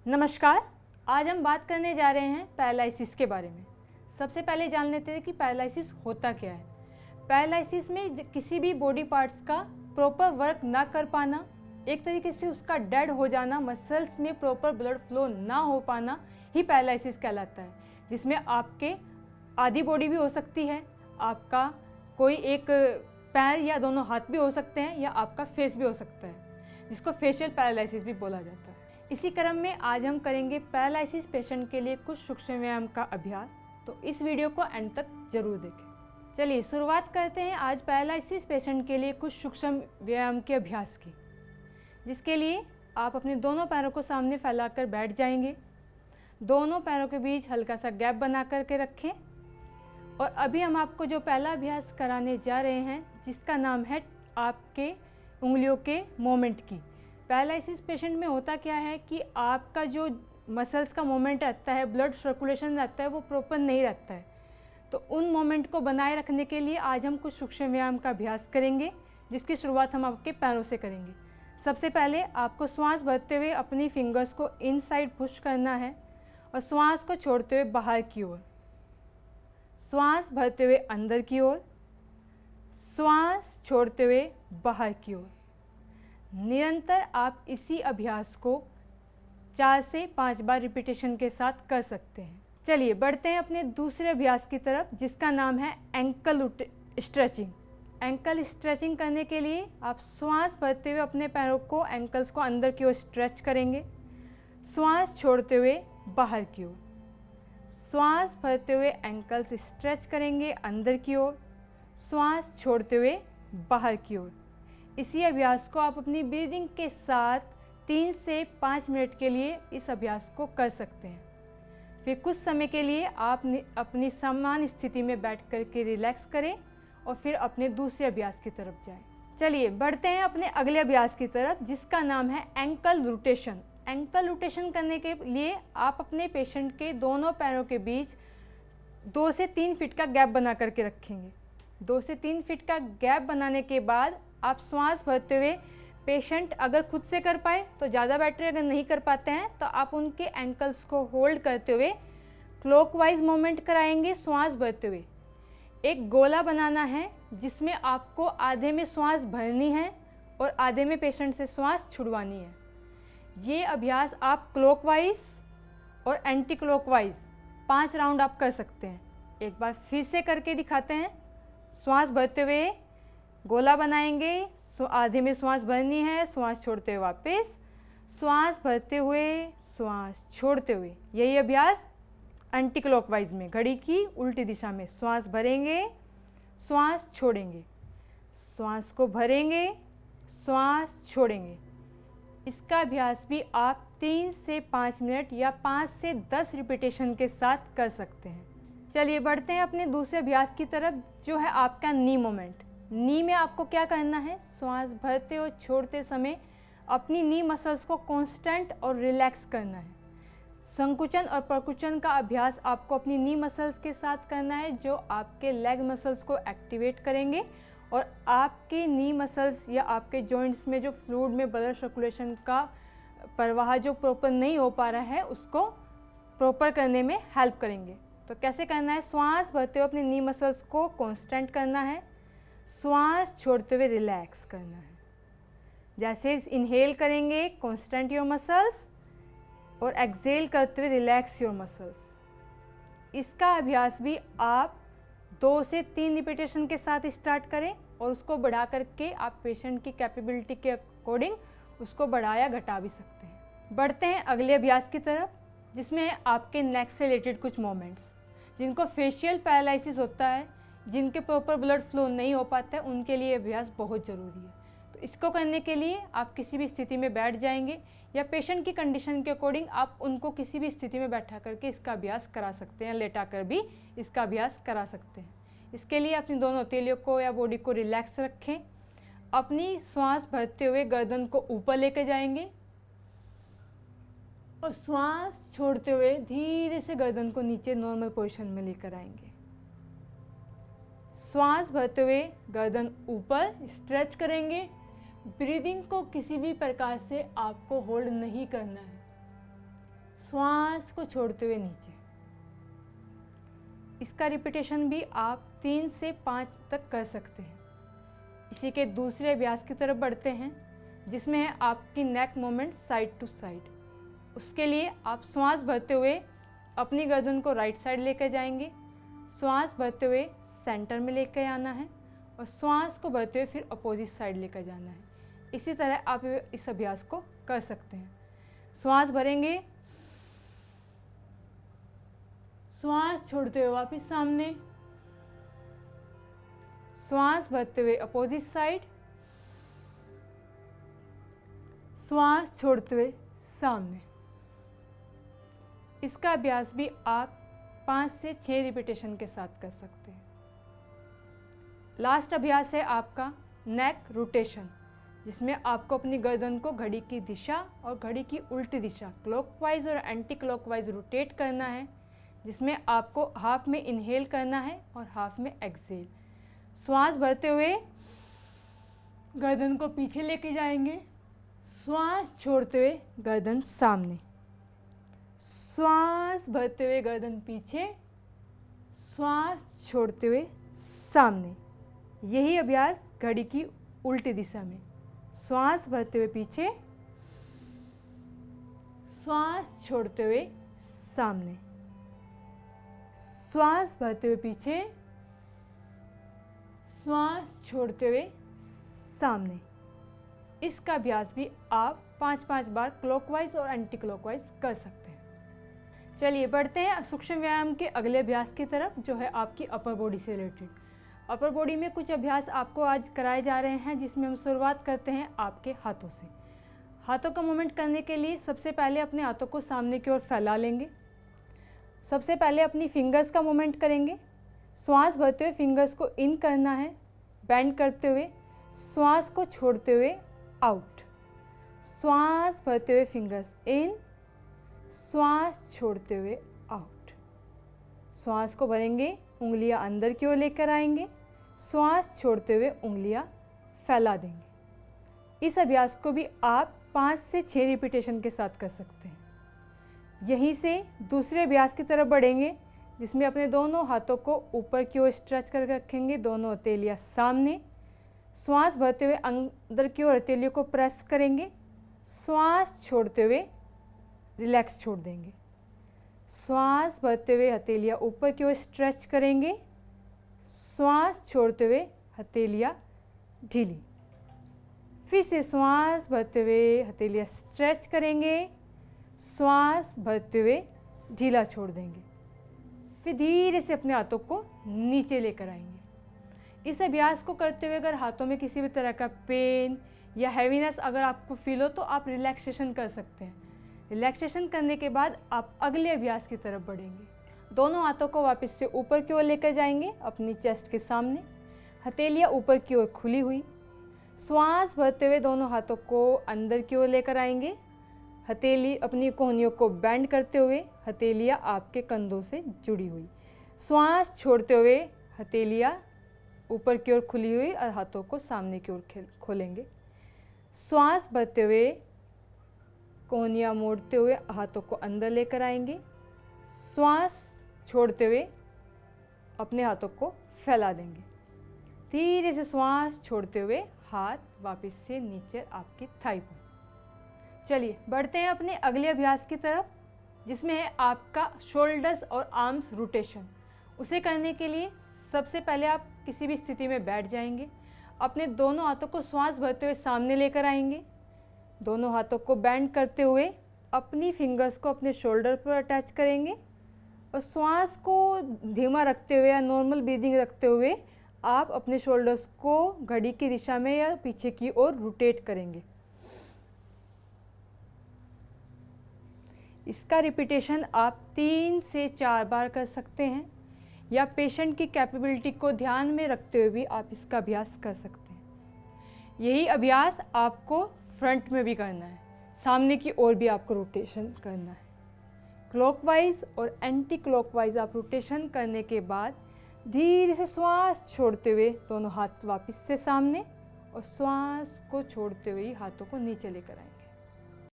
नमस्कार। आज हम बात करने जा रहे हैं पैरालिसिस के बारे में। सबसे पहले जान लेते हैं कि पैरालिसिस होता क्या है। पैरालिसिस में किसी भी बॉडी पार्ट्स का प्रॉपर वर्क ना कर पाना, एक तरीके से उसका डेड हो जाना, मसल्स में प्रॉपर ब्लड फ्लो ना हो पाना ही पैरालिसिस कहलाता है। जिसमें आपके आधी बॉडी भी हो सकती है, आपका कोई एक पैर या दोनों हाथ भी हो सकते हैं, या आपका फेस भी हो सकता है, जिसको फेशियल पैरालिसिस भी बोला जाता है। इसी क्रम में आज हम करेंगे पैरालिसिस पेशेंट के लिए कुछ सूक्ष्म व्यायाम का अभ्यास, तो इस वीडियो को एंड तक जरूर देखें। चलिए शुरुआत करते हैं आज पैरालिसिस पेशेंट के लिए कुछ सूक्ष्म व्यायाम के अभ्यास की, जिसके लिए आप अपने दोनों पैरों को सामने फैलाकर बैठ जाएंगे। दोनों पैरों के बीच हल्का सा गैप बना करके रखें। और अभी हम आपको जो पहला अभ्यास कराने जा रहे हैं, जिसका नाम है आपके उंगलियों के मोमेंट की। पैरालिसिस पेशेंट में होता क्या है कि आपका जो मसल्स का मोमेंट रहता है, ब्लड सर्कुलेशन रहता है, वो प्रॉपर नहीं रहता है। तो उन मोमेंट को बनाए रखने के लिए आज हम कुछ सूक्ष्म व्यायाम का अभ्यास करेंगे, जिसकी शुरुआत हम आपके पैरों से करेंगे। सबसे पहले आपको श्वास भरते हुए अपनी फिंगर्स को इनसाइड पुश करना है और श्वास को छोड़ते हुए बाहर की ओर, श्वास भरते हुए अंदर की ओर, श्वास छोड़ते हुए बाहर की ओर। निरंतर आप इसी अभ्यास को 4 से 5 बार रिपीटेशन के साथ कर सकते हैं। चलिए बढ़ते हैं अपने दूसरे अभ्यास की तरफ, जिसका नाम है एंकल स्ट्रेचिंग। एंकल स्ट्रेचिंग करने के लिए आप श्वास भरते हुए अपने पैरों को, एंकल्स को अंदर की ओर स्ट्रेच करेंगे, श्वास छोड़ते हुए बाहर की ओर, श्वास भरते हुए एंकल्स स्ट्रेच करेंगे अंदर की ओर, श्वास छोड़ते हुए बाहर की ओर। इसी अभ्यास को आप अपनी ब्रीदिंग के साथ 3 से 5 मिनट के लिए इस अभ्यास को कर सकते हैं। फिर कुछ समय के लिए आप अपनी समान स्थिति में बैठ कर के रिलैक्स करें और फिर अपने दूसरे अभ्यास की तरफ जाएं। चलिए बढ़ते हैं अपने अगले अभ्यास की तरफ, जिसका नाम है एंकल रोटेशन। एंकल रोटेशन करने के लिए आप अपने पेशेंट के दोनों पैरों के बीच 2 से 3 फीट का गैप बना करके रखेंगे। 2 से 3 फीट का गैप बनाने के बाद आप श्वास भरते हुए, पेशेंट अगर खुद से कर पाए तो ज़्यादा बेटर है, अगर नहीं कर पाते हैं तो आप उनके एंकल्स को होल्ड करते हुए क्लॉकवाइज मूवमेंट कराएंगे। श्वास भरते हुए एक गोला बनाना है, जिसमें आपको आधे में श्वास भरनी है और आधे में पेशेंट से श्वास छुड़वानी है। ये अभ्यास आप क्लॉकवाइज और एंटी क्लॉकवाइज 5 राउंड आप कर सकते हैं। एक बार फिर से करके दिखाते हैं। श्वास भरते हुए गोला बनाएंगे, आधे में श्वास भरनी है, श्वास छोड़ते हुए वापस, श्वास भरते हुए, श्वास छोड़ते हुए। यही अभ्यास एंटी क्लॉकवाइज में, घड़ी की उल्टी दिशा में। श्वास भरेंगे, श्वास छोड़ेंगे, श्वास को भरेंगे, श्वास छोड़ेंगे। इसका अभ्यास भी आप 3 से 5 मिनट या 5 से 10 रिपीटेशन के साथ कर सकते हैं। चलिए बढ़ते हैं अपने दूसरे अभ्यास की तरफ, जो है आपका नी मोमेंट। नी में आपको क्या करना है, श्वास भरते और छोड़ते समय अपनी नी मसल्स को कांस्टेंट और रिलैक्स करना है। संकुचन और प्रकुचन का अभ्यास आपको अपनी नी मसल्स के साथ करना है, जो आपके लेग मसल्स को एक्टिवेट करेंगे और आपके नी मसल्स या आपके जॉइंट्स में जो फ्लूइड में ब्लड सर्कुलेशन का प्रवाह जो प्रॉपर नहीं हो पा रहा है, उसको प्रॉपर करने में हेल्प करेंगे। तो कैसे करना है, श्वास भरते हुए अपनी नी मसल्स को कांस्टेंट करना है, श्वास छोड़ते हुए रिलैक्स करना है। जैसे इनहेल करेंगे कांस्टेंट योर मसल्स और एक्सहेल करते हुए रिलैक्स योर मसल्स। इसका अभ्यास भी आप 2 से 3 रिपीटेशन के साथ स्टार्ट करें और उसको बढ़ा करके आप पेशेंट की कैपेबिलिटी के अकॉर्डिंग उसको बढ़ा या घटा भी सकते हैं। बढ़ते हैं अगले अभ्यास की तरफ, जिसमें आपके नेक से रिलेटेड कुछ मोमेंट्स। जिनको फेशियल पैरालिसिस होता है, जिनके प्रॉपर ब्लड फ्लो नहीं हो पाता है, उनके लिए अभ्यास बहुत ज़रूरी है। तो इसको करने के लिए आप किसी भी स्थिति में बैठ जाएंगे, या पेशेंट की कंडीशन के अकॉर्डिंग आप उनको किसी भी स्थिति में बैठा करके इसका अभ्यास करा सकते हैं, लेटा कर भी इसका अभ्यास करा सकते हैं। इसके लिए अपनी दोनों हथेलियों को या बॉडी को रिलैक्स रखें। अपनी श्वास भरते हुए गर्दन को ऊपर लेकर जाएंगे और श्वास छोड़ते हुए धीरे से गर्दन को नीचे नॉर्मल पोजीशन में लेकर आएंगे। श्वास भरते हुए गर्दन ऊपर स्ट्रेच करेंगे। ब्रीदिंग को किसी भी प्रकार से आपको होल्ड नहीं करना है। श्वास को छोड़ते हुए नीचे। इसका रिपीटेशन भी आप 3 से 5 तक कर सकते हैं। इसी के दूसरे अभ्यास की तरफ बढ़ते हैं, जिसमें है आपकी neck movement side to side. उसके लिए आप श्वास भरते हुए अपनी गर्दन को राइट साइड लेकर जाएंगे, श्वास भरते हुए सेंटर में लेकर आना है और श्वास को भरते हुए फिर अपोजिट साइड लेकर जाना है। इसी तरह आप इस अभ्यास को कर सकते हैं। श्वास भरेंगे, श्वास छोड़ते हुए वापस सामने, श्वास भरते हुए अपोजिट साइड, श्वास छोड़ते हुए सामने। इसका अभ्यास भी आप 5 से 6 रिपीटेशन के साथ कर सकते हैं। लास्ट अभ्यास है आपका नेक रोटेशन, जिसमें आपको अपनी गर्दन को घड़ी की दिशा और घड़ी की उल्टी दिशा क्लॉकवाइज और एंटी क्लॉकवाइज रोटेट करना है, जिसमें आपको हाफ में इनहेल करना है और हाफ में एक्सहेल। श्वास भरते हुए गर्दन को पीछे लेके जाएंगे, श्वास छोड़ते हुए गर्दन सामने, श्वास भरते हुए गर्दन पीछे, श्वास छोड़ते हुए सामने। यही अभ्यास घड़ी की उल्टी दिशा में। श्वास भरते हुए पीछे, श्वास छोड़ते हुए सामने, श्वास भरते हुए पीछे, श्वास छोड़ते हुए सामने। इसका अभ्यास भी आप 5-5 बार क्लॉकवाइज और एंटी क्लॉकवाइज कर सकते हैं। चलिए बढ़ते हैं सूक्ष्म व्यायाम के अगले अभ्यास की तरफ, जो है आपकी अपर बॉडी से रिलेटेड। अपर बॉडी में कुछ अभ्यास आपको आज कराए जा रहे हैं, जिसमें हम शुरुआत करते हैं आपके हाथों से। हाथों का मूवमेंट करने के लिए सबसे पहले अपने हाथों को सामने की ओर फैला लेंगे। सबसे पहले अपनी फिंगर्स का मूवमेंट करेंगे। श्वास भरते हुए फिंगर्स को इन करना है, बेंड करते हुए, श्वास को छोड़ते हुए आउट। श्वास भरते हुए फिंगर्स इन, श्वास छोड़ते हुए आउट। श्वास को भरेंगे, उंगलियां अंदर की ओर लेकर आएंगे, श्वास छोड़ते हुए उंगलियां फैला देंगे। इस अभ्यास को भी आप 5 से 6 रिपीटेशन के साथ कर सकते हैं। यहीं से दूसरे अभ्यास की तरफ बढ़ेंगे, जिसमें अपने दोनों हाथों को ऊपर की ओर स्ट्रेच करके रखेंगे, दोनों हथेलियां सामने। श्वास भरते हुए अंदर की ओर हथेलियों को प्रेस करेंगे, श्वास छोड़ते हुए रिलैक्स छोड़ देंगे। श्वास भरते हुए हथेलियां ऊपर की ओर स्ट्रेच करेंगे, श्वास छोड़ते हुए हथेलियां ढीली। फिर से श्वास भरते हुए हथेलियां स्ट्रेच करेंगे, श्वास भरते हुए ढीला छोड़ देंगे। फिर धीरे से अपने हाथों को नीचे लेकर आएंगे। इस अभ्यास को करते हुए अगर हाथों में किसी भी तरह का पेन या हैवीनेस अगर आपको फील हो, तो आप रिलैक्सेशन कर सकते हैं। रिलैक्सेशन करने के बाद आप अगले अभ्यास की तरफ बढ़ेंगे। दोनों हाथों को वापस से ऊपर की ओर लेकर जाएंगे, अपनी चेस्ट के सामने, हथेलियां ऊपर की ओर खुली हुई। श्वास भरते हुए दोनों हाथों को अंदर की ओर लेकर आएंगे, हथेली अपनी कोहनियों को बेंड करते हुए, हथेलियां आपके कंधों से जुड़ी हुई। श्वास छोड़ते हुए हथेलियां ऊपर की ओर खुली हुई और हाथों को सामने की ओर खोलेंगे। श्वास भरते हुए कोहनियां मोड़ते हुए हाथों को अंदर लेकर आएंगे, श्वास छोड़ते हुए अपने हाथों को फैला देंगे। धीरे से श्वास छोड़ते हुए हाथ वापस से नीचे आपकी थाई पर। चलिए बढ़ते हैं अपने अगले अभ्यास की तरफ, जिसमें है आपका शोल्डर्स और आर्म्स रोटेशन। उसे करने के लिए सबसे पहले आप किसी भी स्थिति में बैठ जाएंगे, अपने दोनों हाथों को श्वास भरते हुए सामने लेकर आएंगे, दोनों हाथों को बेंड करते हुए अपनी फिंगर्स को अपने शोल्डर पर अटैच करेंगे और श्वास को धीमा रखते हुए या नॉर्मल ब्रीदिंग रखते हुए आप अपने शोल्डर्स को घड़ी की दिशा में या पीछे की ओर रोटेट करेंगे। इसका रिपीटेशन आप 3 से 4 बार कर सकते हैं, या पेशेंट की कैपेबिलिटी को ध्यान में रखते हुए भी आप इसका अभ्यास कर सकते हैं। यही अभ्यास आपको फ्रंट में भी करना है, सामने की ओर भी आपको रोटेशन करना है। क्लॉकवाइज और एंटी क्लॉकवाइज आप रोटेशन करने के बाद धीरे से श्वास छोड़ते हुए दोनों हाथ वापस से सामने और श्वास को छोड़ते हुए हाथों को नीचे लेकर आएं।